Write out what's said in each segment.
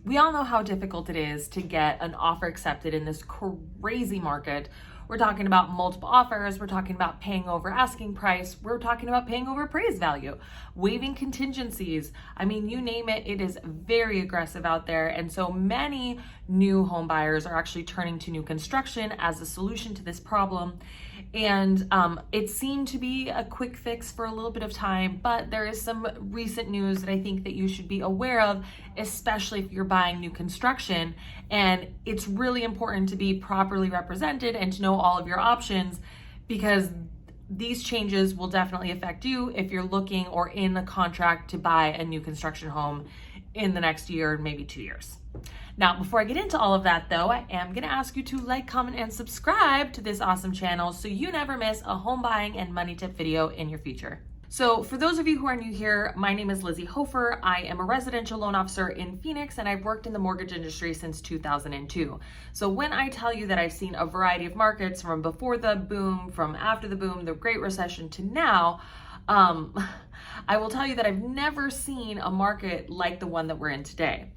We all know how difficult it is to get an offer accepted in this crazy market. We're talking about multiple offers. We're talking about paying over asking price. We're talking about paying over appraised value, waiving contingencies. I mean, you name it, it is very aggressive out there. And so many new home buyers are actually turning to new construction as a solution to this problem. And it seemed to be a quick fix for a little bit of time, but there is some recent news that I think that you should be aware of, especially if you're buying new construction. And it's really important to be properly represented and to know all of your options, because these changes will definitely affect you if you're looking or in the contract to buy a new construction home in the next year, maybe 2 years. Now, before I get into all of that though, I am gonna ask you to like, comment, and subscribe to this awesome channel so you never miss a home buying and money tip video in your future. So for those of you who are new here, my name is Lizzie Hofer. I am a residential loan officer in Phoenix, and I've worked in the mortgage industry since 2002. So when I tell you that I've seen a variety of markets from before the boom, from after the boom, the Great Recession to now, I will tell you that I've never seen a market like the one that we're in today.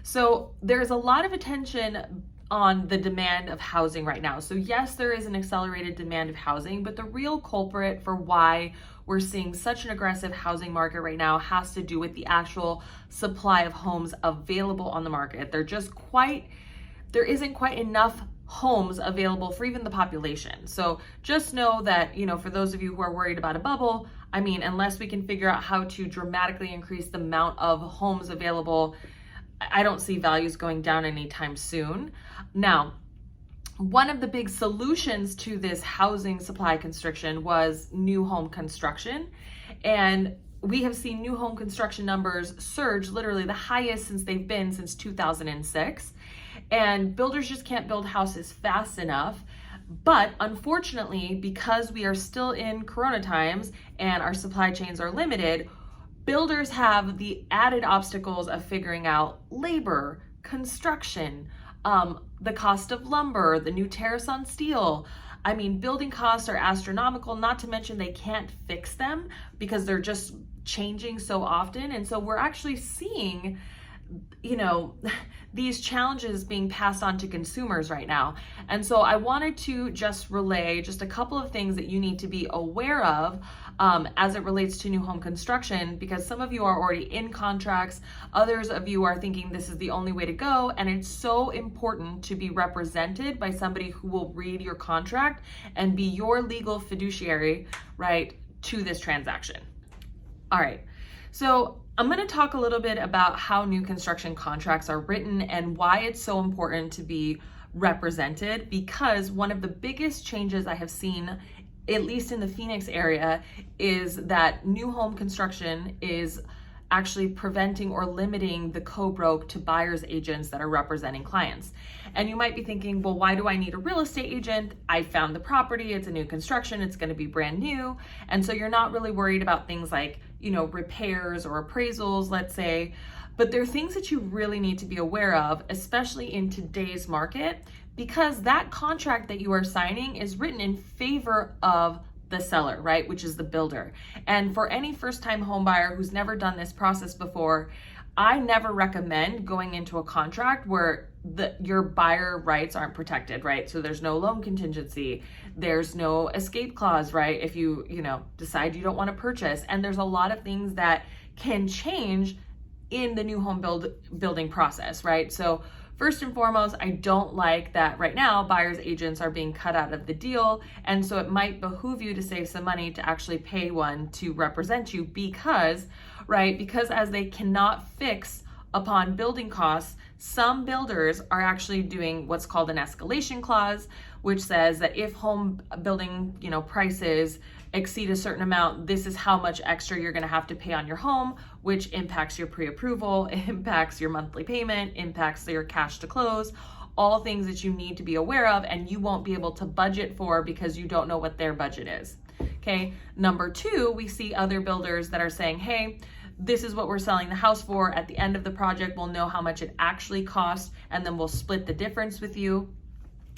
So there's a lot of attention on the demand of housing right now. So yes, there is an accelerated demand of housing, but the real culprit for why we're seeing such an aggressive housing market right now has to do with the actual supply of homes available on the market. There isn't quite enough homes available for even the population. So just know that, for those of you who are worried about a bubble, I mean, unless we can figure out how to dramatically increase the amount of homes available, I don't see values going down anytime soon. Now, one of the big solutions to this housing supply constriction was new home construction. And we have seen new home construction numbers surge, literally the highest since they've been since 2006. And builders just can't build houses fast enough. But unfortunately, because we are still in Corona times and our supply chains are limited, builders have the added obstacles of figuring out labor, construction, the cost of lumber, the new tariffs on steel. I mean, building costs are astronomical, not to mention they can't fix them because they're just changing so often. And so we're actually seeing, these challenges being passed on to consumers right now. And so I wanted to just relay just a couple of things that you need to be aware of as it relates to new home construction, because some of you are already in contracts, others of you are thinking this is the only way to go, and it's so important to be represented by somebody who will read your contract and be your legal fiduciary, right, to this transaction. All right, so I'm going to talk a little bit about how new construction contracts are written and why it's so important to be represented, because one of the biggest changes I have seen, at least in the Phoenix area, is that new home construction is actually preventing or limiting the co-broke to buyer's agents that are representing clients. And you might be thinking, well, why do I need a real estate agent? I found the property, it's a new construction, it's going to be brand new. And so you're not really worried about things like, repairs or appraisals, let's say. But there are things that you really need to be aware of, especially in today's market, because that contract that you are signing is written in favor of the seller, right? Which is the builder. And for any first-time home buyer who's never done this process before, I never recommend going into a contract where your buyer rights aren't protected, right? So there's no loan contingency, there's no escape clause, right? If you decide you don't want to purchase, and there's a lot of things that can change in the new home building process, right? So first and foremost, I don't like that right now buyer's agents are being cut out of the deal. And so it might behoove you to save some money to actually pay one to represent you, because as they cannot fix upon building costs, some builders are actually doing what's called an escalation clause, which says that if home building, prices exceed a certain amount, this is how much extra you're going to have to pay on your home, which impacts your pre-approval, impacts your monthly payment, impacts your cash to close, all things that you need to be aware of, and you won't be able to budget for because you don't know what their budget is. Okay. Number two, we see other builders that are saying, hey, this is what we're selling the house for. At the end of the project, we'll know how much it actually costs, and then we'll split the difference with you.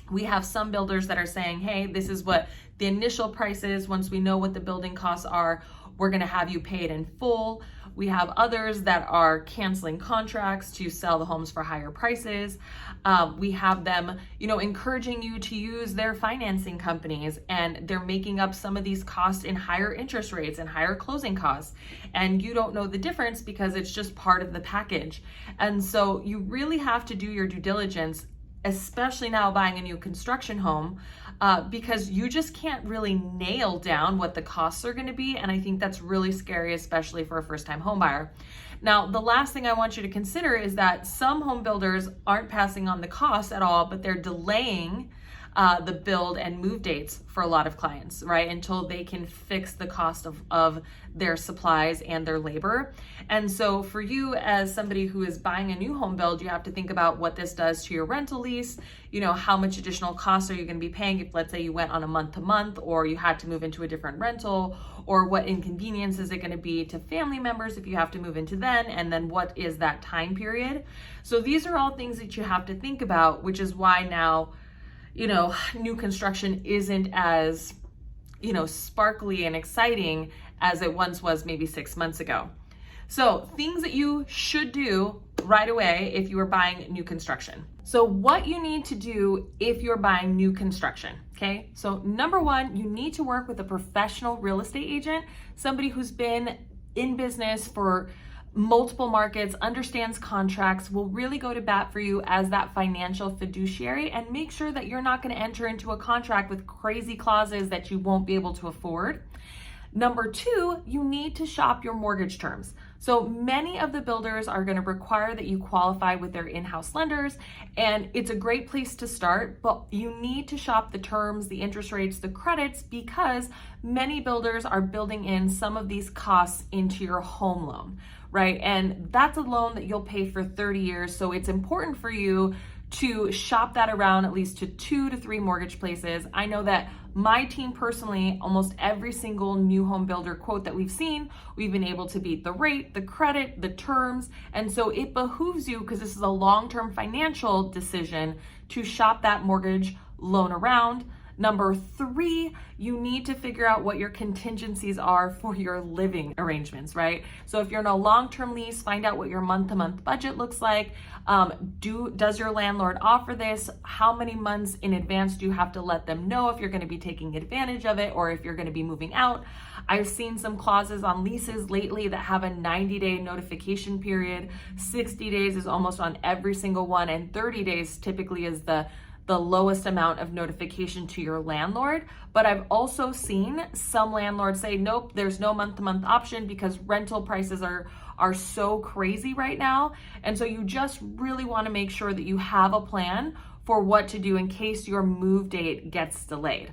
We have some builders that are saying, hey, this is what the initial price is once we know what the building costs are, we're going to have you pay it in full. We have others that are canceling contracts to sell the homes for higher prices. We have them, encouraging you to use their financing companies, and they're making up some of these costs in higher interest rates and higher closing costs. And you don't know the difference because it's just part of the package. And so you really have to do your due diligence, especially now buying a new construction home, because you just can't really nail down what the costs are going to be. And I think that's really scary, especially for a first-time home buyer. Now, the last thing I want you to consider is that some home builders aren't passing on the costs at all, but they're delaying the build and move dates for a lot of clients, right? Until they can fix the cost of their supplies and their labor. And so for you as somebody who is buying a new home build, you have to think about what this does to your rental lease. How much additional costs are you going to be paying if, let's say, you went on a month to month, or you had to move into a different rental, or what inconvenience is it going to be to family members if you have to move into then, and then what is that time period? So these are all things that you have to think about, which is why now, new construction isn't as, sparkly and exciting as it once was maybe 6 months ago. So things that you should do right away if you are buying new construction. So what you need to do if you're buying new construction, okay? So number one, you need to work with a professional real estate agent, somebody who's been in business for multiple markets, understands contracts, will really go to bat for you as that financial fiduciary, and make sure that you're not going to enter into a contract with crazy clauses that you won't be able to afford. Number two, you need to shop your mortgage terms. So many of the builders are going to require that you qualify with their in-house lenders, and it's a great place to start, but you need to shop the terms, the interest rates, the credits, because many builders are building in some of these costs into your home loan, right? And that's a loan that you'll pay for 30 years. So it's important for you to shop that around at least to 2 to 3 mortgage places. I know that my team personally, almost every single new home builder quote that we've seen, we've been able to beat the rate, the credit, the terms. And so it behooves you, because this is a long-term financial decision, to shop that mortgage loan around. Number three, you need to figure out what your contingencies are for your living arrangements, right? So if you're in a long-term lease, find out what your month-to-month budget looks like. Does your landlord offer this? How many months in advance do you have to let them know if you're going to be taking advantage of it or if you're going to be moving out? I've seen some clauses on leases lately that have a 90-day notification period. 60 days is almost on every single one, and 30 days typically is the lowest amount of notification to your landlord. But I've also seen some landlords say, nope, there's no month-to-month option because rental prices are so crazy right now. And so you just really want to make sure that you have a plan for what to do in case your move date gets delayed.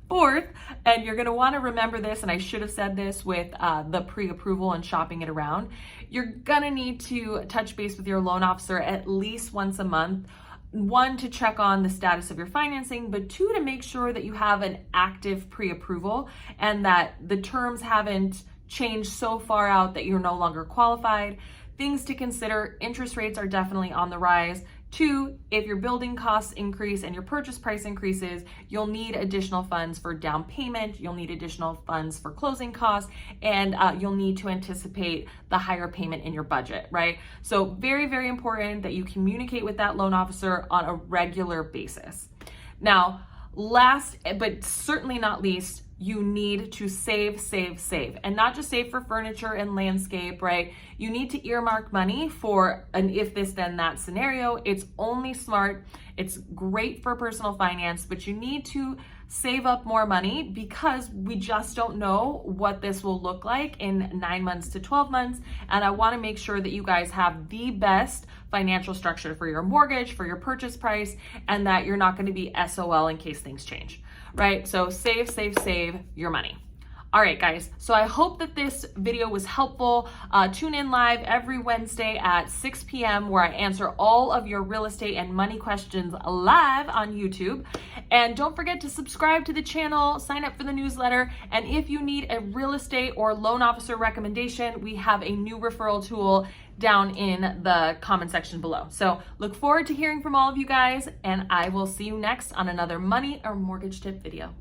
Fourth, and you're going to want to remember this, and I should have said this with the pre-approval and shopping it around, you're going to need to touch base with your loan officer at least once a month. One, to check on the status of your financing, but two, to make sure that you have an active pre-approval and that the terms haven't changed so far out that you're no longer qualified. Things to consider: interest rates are definitely on the rise. Two, if your building costs increase and your purchase price increases, you'll need additional funds for down payment, you'll need additional funds for closing costs, and you'll need to anticipate the higher payment in your budget, right? So very, very important that you communicate with that loan officer on a regular basis. Now, last but certainly not least, you need to save, and not just save for furniture and landscape, right? You need to earmark money for an if this then that scenario. It's only smart. It's great for personal finance, but you need to save up more money because we just don't know what this will look like in 9 months to 12 months. And I want to make sure that you guys have the best financial structure for your mortgage, for your purchase price, and that you're not going to be SOL in case things change, right? So save your money. All right, guys, so I hope that this video was helpful. Tune in live every Wednesday at 6 p.m. where I answer all of your real estate and money questions live on YouTube. And don't forget to subscribe to the channel, sign up for the newsletter. And if you need a real estate or loan officer recommendation, we have a new referral tool down in the comment section below. So look forward to hearing from all of you guys, and I will see you next on another money or mortgage tip video.